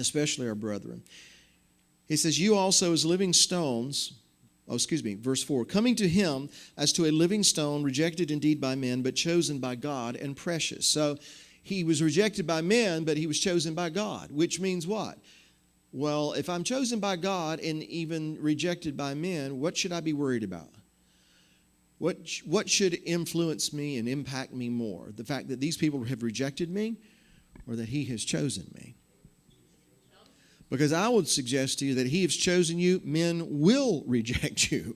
especially our brethren. He says, you also as living stones, verse 4, coming to him as to a living stone, rejected indeed by men, but chosen by God and precious. So he was rejected by men, but he was chosen by God, which means what? Well, if I'm chosen by God and even rejected by men, what should I be worried about? What should influence me and impact me more? The fact that these people have rejected me or that he has chosen me? Because I would suggest to you that he has chosen you, men will reject you.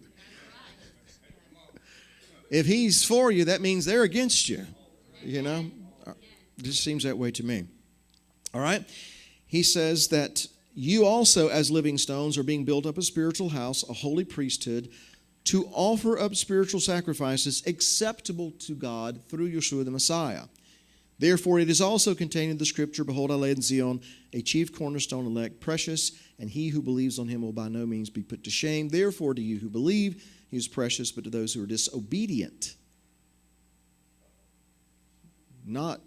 If he's for you, that means they're against you. You know? It just seems that way to me. All right? He says that you also, as living stones, are being built up a spiritual house, a holy priesthood, to offer up spiritual sacrifices acceptable to God through Yeshua the Messiah. Therefore, it is also contained in the Scripture, behold, I lay in Zion a chief cornerstone elect, precious, and he who believes on him will by no means be put to shame. Therefore, to you who believe, he is precious, but to those who are disobedient, not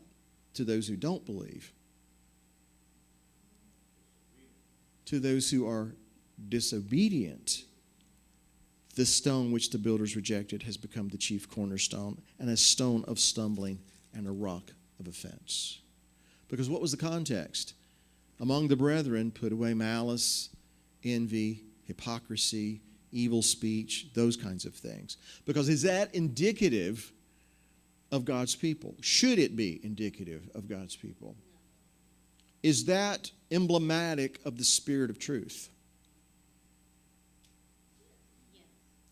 to those who don't believe, to those who are disobedient, the stone which the builders rejected has become the chief cornerstone, and a stone of stumbling and a rock of offense. Because what was the context? Among the brethren, put away malice, envy, hypocrisy, evil speech, those kinds of things. Because is that indicative of God's people? Should it be indicative of God's people? Is that emblematic of the Spirit of truth?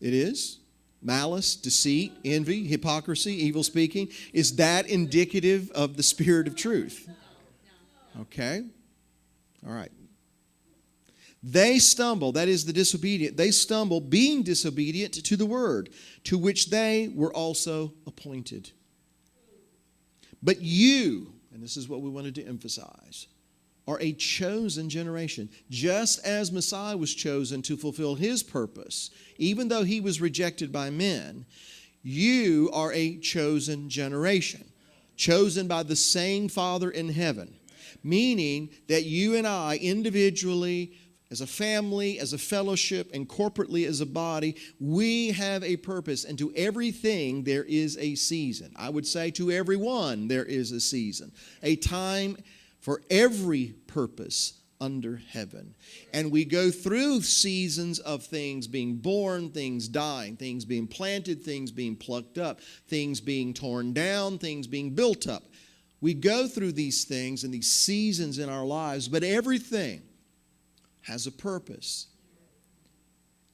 It is? Malice, deceit, envy, hypocrisy, evil speaking. Is that indicative of the Spirit of truth? Okay. All right. They stumble, that is the disobedient. They stumble being disobedient to the word, to which they were also appointed. But you, and this is what we wanted to emphasize, are a chosen generation. Just as Messiah was chosen to fulfill his purpose, even though he was rejected by men, you are a chosen generation, chosen by the same Father in heaven, meaning that you and I individually, as a family, as a fellowship, and corporately as a body, we have a purpose. And to everything, there is a season. I would say to everyone, there is a season. A time for every purpose under heaven. And we go through seasons of things being born, things dying, things being planted, things being plucked up, things being torn down, things being built up. We go through these things and these seasons in our lives, but everything has a purpose.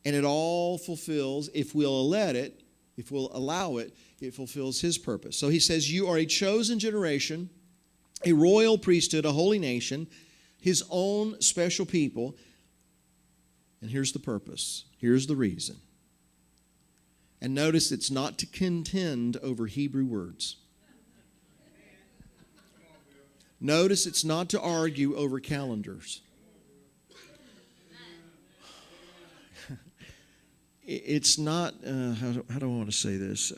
And it all fulfills, if we'll let it, if we'll allow it, it fulfills his purpose. So he says, you are a chosen generation, a royal priesthood, a holy nation, his own special people. And here's the purpose. Here's the reason. And notice it's not to contend over Hebrew words. Notice it's not to argue over calendars. It's not, how do I want to say this?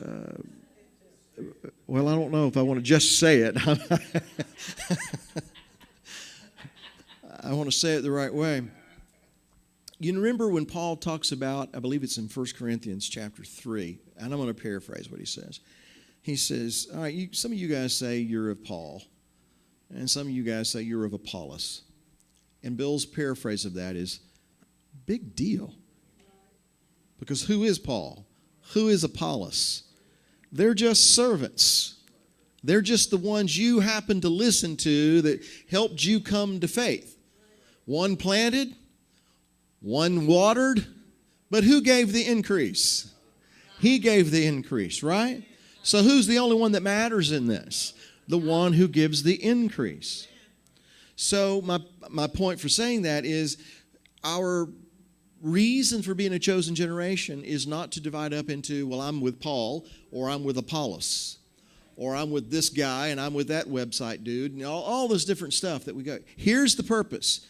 Well, I don't know if I want to just say it. I want to say it the right way. You remember when Paul talks about, I believe it's in 1 Corinthians chapter 3, and I'm going to paraphrase what he says. He says, all right, some of you guys say you're of Paul, and some of you guys say you're of Apollos. And Bill's paraphrase of that is, big deal. Because who is Paul? Who is Apollos? They're just servants. They're just the ones you happen to listen to that helped you come to faith. One planted, one watered, but who gave the increase? He gave the increase, right? So who's the only one that matters in this? The one who gives the increase. So my point for saying that is our reason for being a chosen generation is not to divide up into, well, I'm with Paul, or I'm with Apollos, or I'm with this guy, and I'm with that website dude, and all this different stuff that we got. Here's the purpose,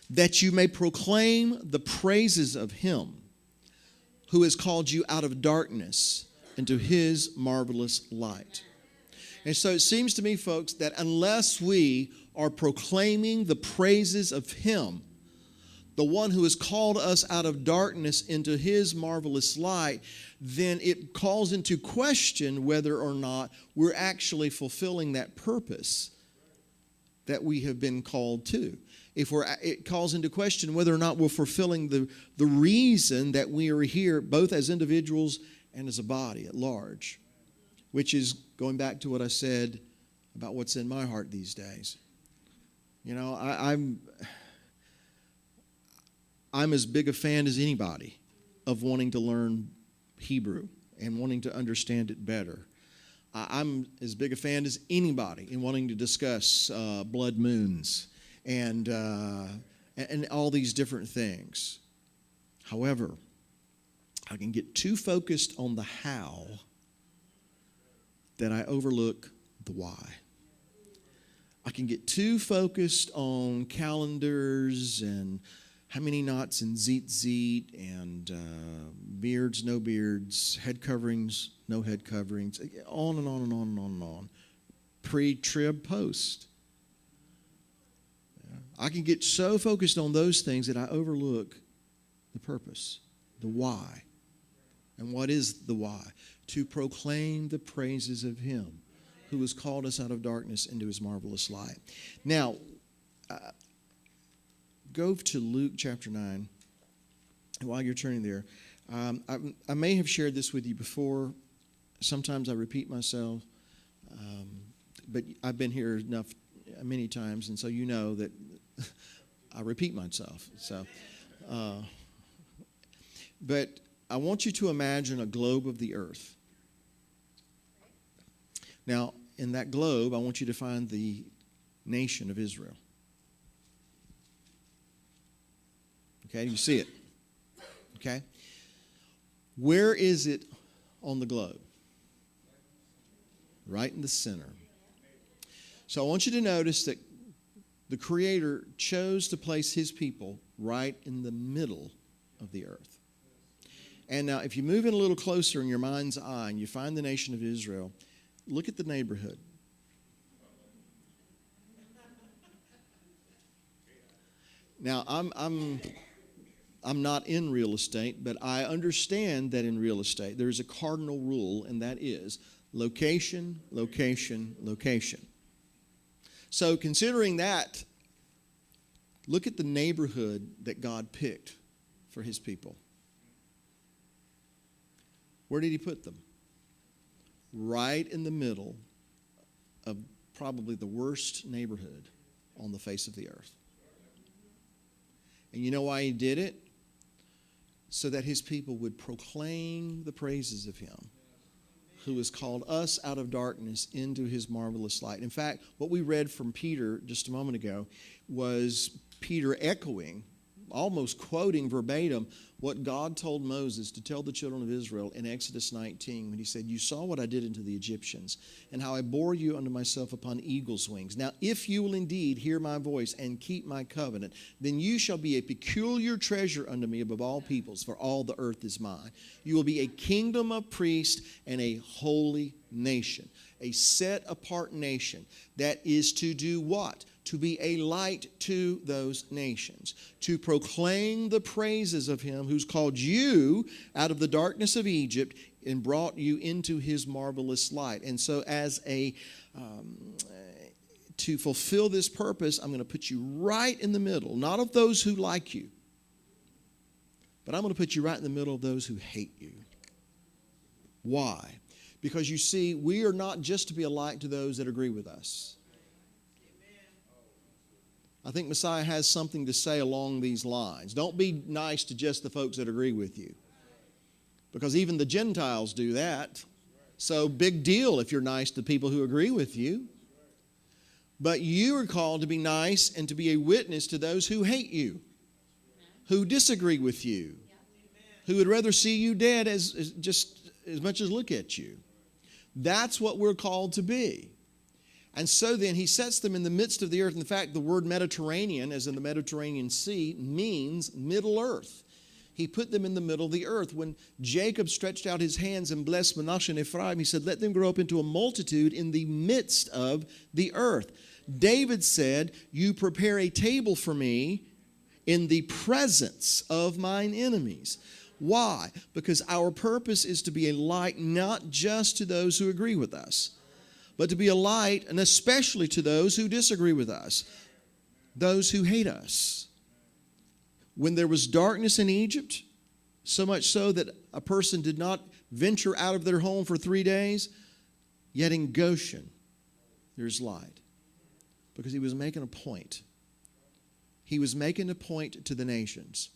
that you may proclaim the praises of him who has called you out of darkness into his marvelous light. And so it seems to me, folks, that unless we are proclaiming the praises of Him, the one who has called us out of darkness into His marvelous light, then it calls into question whether or not we're actually fulfilling that purpose that we have been called to. It calls into question whether or not we're fulfilling the reason that we are here, both as individuals and as a body at large, which is going back to what I said about what's in my heart these days. You know, I'm as big a fan as anybody of wanting to learn Hebrew and wanting to understand it better. I'm as big a fan as anybody in wanting to discuss blood moons and all these different things. However, I can get too focused on the how that I overlook the why. I can get too focused on calendars and how many knots in zit and beards, no beards, head coverings, no head coverings, on and on and on and on and on. Pre-trib, post. I can get so focused on those things that I overlook the purpose, the why. And what is the why? To proclaim the praises of Him who has called us out of darkness into His marvelous light. Now, go to Luke chapter 9. And while you're turning there, I may have shared this with you before. Sometimes I repeat myself. But I've been here many times, and so you know that I repeat myself. So, but I want you to imagine a globe of the earth. Now, in that globe, I want you to find the nation of Israel. Okay, you see it. Okay? Where is it on the globe? Right in the center. So I want you to notice that the Creator chose to place His people right in the middle of the earth. And now, if you move in a little closer in your mind's eye and you find the nation of Israel, look at the neighborhood. Now, I'm not in real estate, but I understand that in real estate there's a cardinal rule, and that is location, location, location. So considering that, look at the neighborhood that God picked for His people. Where did He put them? Right in the middle of probably the worst neighborhood on the face of the earth. And you know why He did it? So that His people would proclaim the praises of Him who has called us out of darkness into His marvelous light. In fact, what we read from Peter just a moment ago was Peter echoing, almost quoting verbatim, what God told Moses to tell the children of Israel in Exodus 19 when He said, "You saw what I did unto the Egyptians, and how I bore you unto myself upon eagle's wings. Now, if you will indeed hear my voice and keep my covenant, then you shall be a peculiar treasure unto me above all peoples, for all the earth is mine. You will be a kingdom of priests and a holy nation," a set-apart nation that is to do what? To be a light to those nations, to proclaim the praises of Him who's called you out of the darkness of Egypt and brought you into His marvelous light. And so to fulfill this purpose, I'm going to put you right in the middle, not of those who like you, but I'm going to put you right in the middle of those who hate you. Why? Because you see, we are not just to be a light to those that agree with us. I think Messiah has something to say along these lines. Don't be nice to just the folks that agree with you, because even the Gentiles do that. So big deal if you're nice to people who agree with you. But you are called to be nice and to be a witness to those who hate you, who disagree with you, who would rather see you dead as much as look at you. That's what we're called to be. And so then He sets them in the midst of the earth. In fact, the word Mediterranean, as in the Mediterranean Sea, means Middle Earth. He put them in the middle of the earth. When Jacob stretched out his hands and blessed Manasseh and Ephraim, He said, "Let them grow up into a multitude in the midst of the earth." David said, you prepare a table for me in the presence of mine enemies. Why? Because our purpose is to be a light not just to those who agree with us, but to be a light and especially to those who disagree with us, those who hate us. When there was darkness in Egypt, so much so that a person did not venture out of their home for 3 days, yet in Goshen, there's light. Because he was making a point. He was making a point to the nations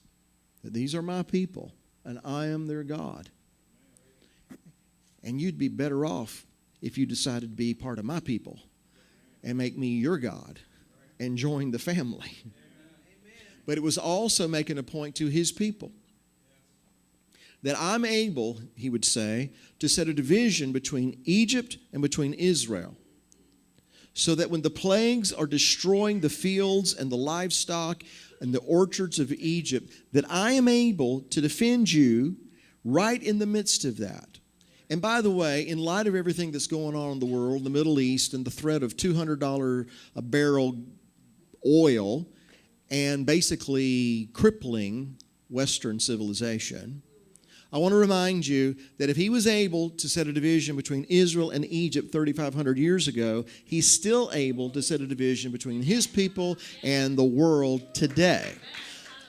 that these are my people and I am their God. And you'd be better off if you decided to be part of my people and make me your God and join the family. But it was also making a point to his people that I'm able, he would say, to set a division between Egypt and between Israel, so that when the plagues are destroying the fields and the livestock and the orchards of Egypt, that I am able to defend you right in the midst of that. And by the way, in light of everything that's going on in the world, the Middle East, and the threat of $200 a barrel oil, and basically crippling Western civilization, I want to remind you that if he was able to set a division between Israel and Egypt 3,500 years ago, he's still able to set a division between his people and the world today.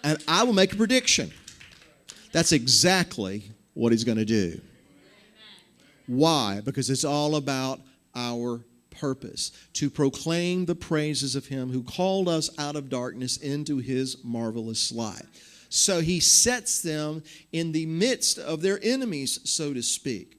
And I will make a prediction. That's exactly what he's going to do. Why? Because it's all about our purpose, to proclaim the praises of him who called us out of darkness into his marvelous light. So he sets them in the midst of their enemies, so to speak.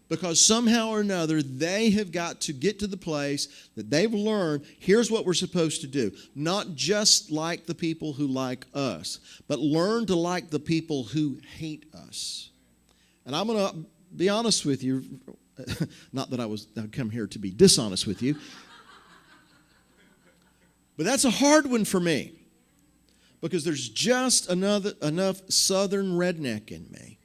Because somehow or another, they have got to get to the place that they've learned, here's what we're supposed to do. Not just like the people who like us, but learn to like the people who hate us. And I'm going to be honest with you, not that I've come here to be dishonest with you, but that's a hard one for me. Because there's just enough southern redneck in me.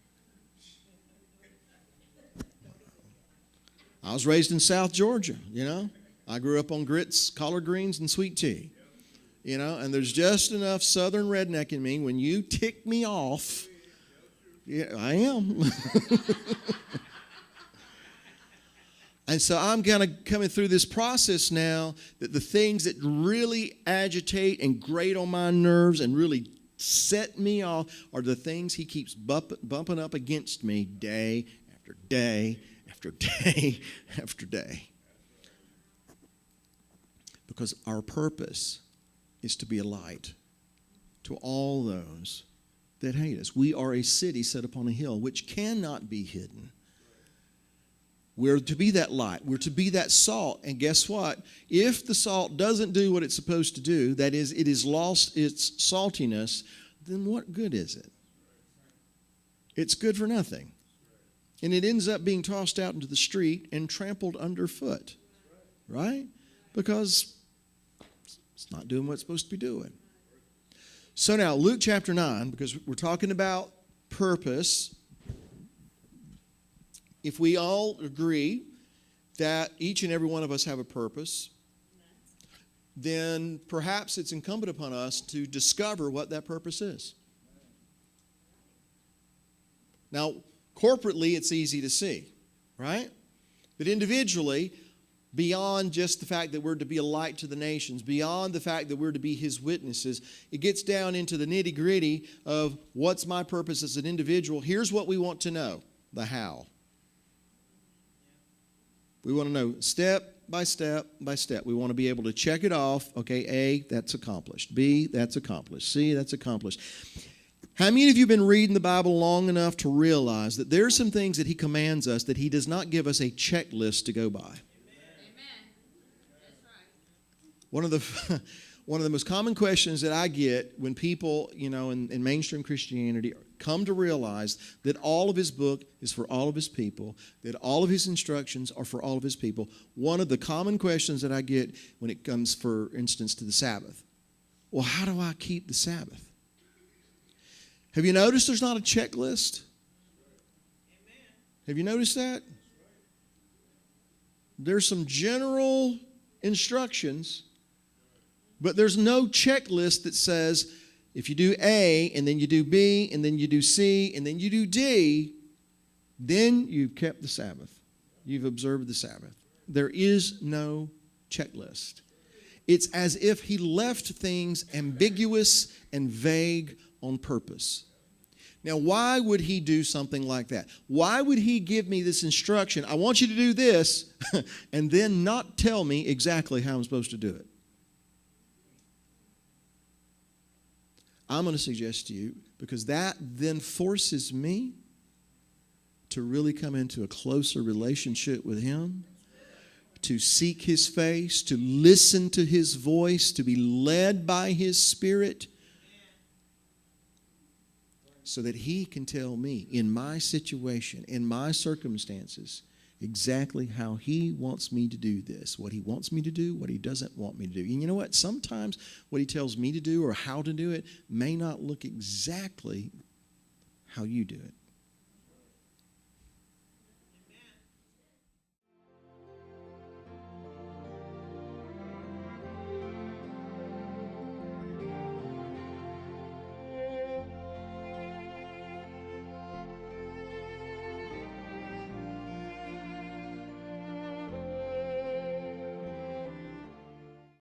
I was raised in South Georgia, you know. I grew up on grits, collard greens, and sweet tea. You know, and there's just enough southern redneck in me. When you tick me off, yeah, I am. And so I'm kind of coming through this process now that the things that really agitate and grate on my nerves and really set me off are the things he keeps bumping up against me day after day after day after day. Because our purpose is to be a light to all those that hate us. We are a city set upon a hill which cannot be hidden. We're to be that light. We're to be that salt. And guess what? If the salt doesn't do what it's supposed to do, that is, it has lost its saltiness, then what good is it? It's good for nothing. And it ends up being tossed out into the street and trampled underfoot. Right? Because it's not doing what it's supposed to be doing. So now, Luke chapter 9, because we're talking about purpose. If we all agree that each and every one of us have a purpose, then perhaps it's incumbent upon us to discover what that purpose is. Now, corporately, it's easy to see, right? But individually, beyond just the fact that we're to be a light to the nations, beyond the fact that we're to be his witnesses, it gets down into the nitty-gritty of what's my purpose as an individual. Here's what we want to know, the how. We want to know step by step by step. We want to be able to check it off. Okay, A, that's accomplished. B, that's accomplished. C, that's accomplished. How many of you have been reading the Bible long enough to realize that there are some things that he commands us that he does not give us a checklist to go by? Amen. That's right. One of the most common questions that I get when people, you know, in mainstream Christianity come to realize that all of his book is for all of his people, that all of his instructions are for all of his people. One of the common questions that I get when it comes, for instance, to the Sabbath. Well, how do I keep the Sabbath? Have you noticed there's not a checklist? Have you noticed that? There's some general instructions, but there's no checklist that says if you do A and then you do B and then you do C and then you do D, then you've kept the Sabbath. You've observed the Sabbath. There is no checklist. It's as if he left things ambiguous and vague on purpose. Now, why would he do something like that? Why would he give me this instruction? I want you to do this, and then not tell me exactly how I'm supposed to do it. I'm going to suggest to you, because that then forces me to really come into a closer relationship with him, to seek his face, to listen to his voice, to be led by his Spirit, so that he can tell me in my situation, in my circumstances, exactly how he wants me to do this, what he wants me to do, what he doesn't want me to do. And you know what? Sometimes what he tells me to do or how to do it may not look exactly how you do it.